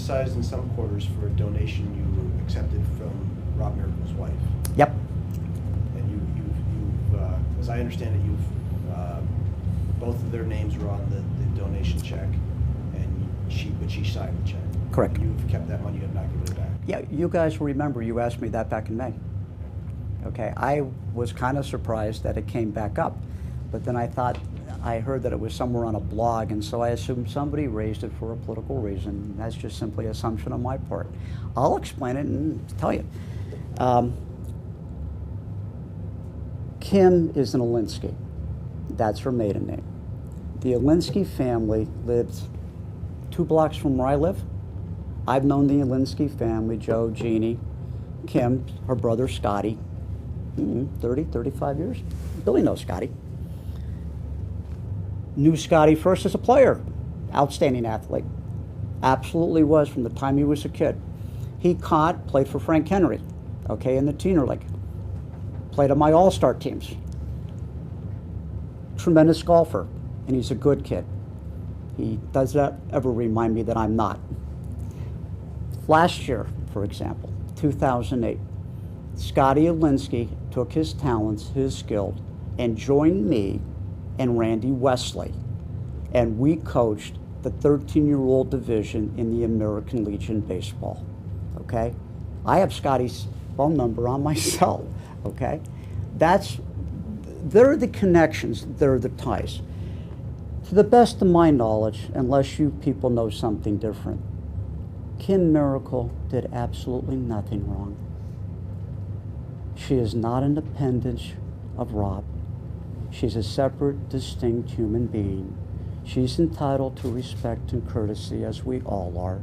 criticized in some quarters for a donation you accepted from Rob Miracle's wife. Yep. And you've as I understand it, both of their names were on the donation check, but she signed the check. Correct. And you've kept that money, you have not given it back. Yeah, you guys will remember you asked me that back in May. Okay, I was kind of surprised that it came back up, but then I heard that it was somewhere on a blog, and so I assumed somebody raised it for a political reason. That's just simply assumption on my part. I'll explain it and tell you. Kim is an Alinsky. That's her maiden name. The Alinsky family lived 2 blocks from where I live. I've known the Alinsky family, Joe, Jeannie, Kim, her brother Scotty, 30, 35 years. Billy knows Scotty. Knew Scotty first as a player, outstanding athlete. Absolutely was from the time he was a kid. He played for Frank Henry, okay, in the Teener League. Played on my all-star teams. Tremendous golfer, and he's a good kid. He does not ever remind me that I'm not. Last year, for example, 2008, Scotty Alinsky took his talents, his skill, and joined me and Randy Wesley, and we coached the 13-year-old division in the American Legion Baseball, okay? I have Scotty's phone number on my cell, okay? They're the connections, they're the ties. To the best of my knowledge, unless you people know something different, Kim Miracle did absolutely nothing wrong. She is not an appendage of Rob. She's a separate, distinct human being. She's entitled to respect and courtesy, as we all are.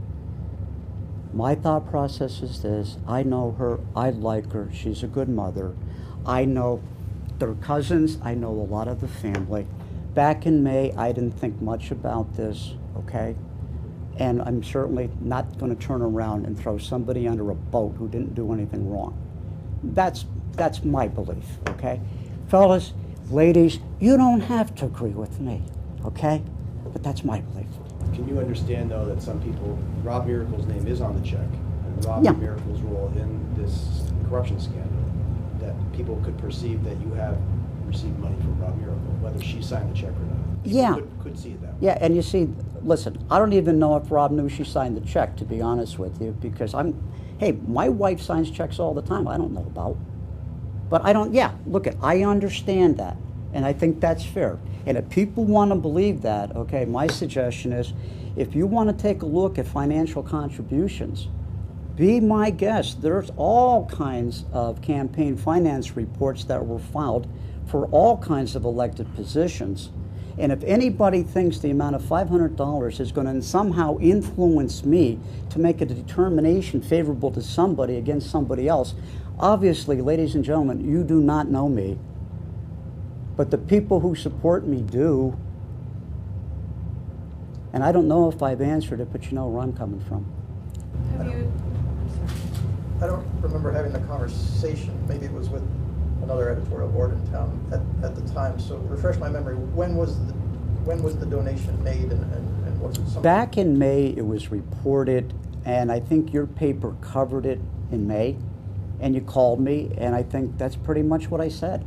My thought process is this: I know her, I like her, she's a good mother. I know their cousins, I know a lot of the family. Back in May, I didn't think much about this, okay? And I'm certainly not going to turn around and throw somebody under a boat who didn't do anything wrong. That's my belief, okay? Fellas, ladies, you don't have to agree with me, okay? But that's my belief. Can you understand, though, that some people, Rob Miracle's name is on the check, and Rob Miracle's role in this corruption scandal, that people could perceive that you have received money from Rob Miracle, whether she signed the check or not? Yeah. Could see it that way. Yeah, and you see, listen, I don't even know if Rob knew she signed the check, to be honest with you, because hey, my wife signs checks all the time I don't know about. But I understand that, and I think that's fair. And if people want to believe that, okay, my suggestion is, if you want to take a look at financial contributions, be my guest. There's all kinds of campaign finance reports that were filed for all kinds of elected positions. And if anybody thinks the amount of $500 is going to somehow influence me to make a determination favorable to somebody against somebody else, obviously, ladies and gentlemen, you do not know me. But the people who support me do. And I don't know if I've answered it, but you know where I'm coming from. I don't remember having the conversation. Maybe it was with another editorial board in town at the time. So refresh my memory. When was the donation made, and was it something? Back in May, it was reported, and I think your paper covered it in May, and you called me, and I think that's pretty much what I said,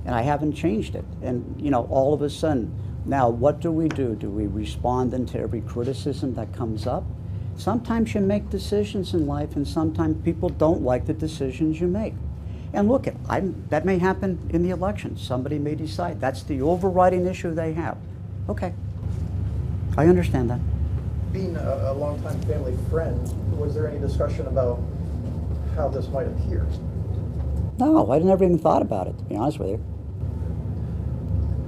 and I haven't changed it. And you know, all of a sudden, now what do? Do we respond then to every criticism that comes up? Sometimes you make decisions in life, and sometimes people don't like the decisions you make. And look, that may happen in the election. Somebody may decide that's the overriding issue they have. Okay, I understand that. Being a longtime family friend, was there any discussion about how this might appear? No, I never even thought about it, to be honest with you.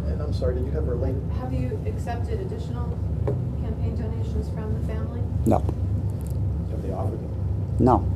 And I'm sorry, did you have related? Have you accepted additional campaign donations from the family? No. Have they offered them? No.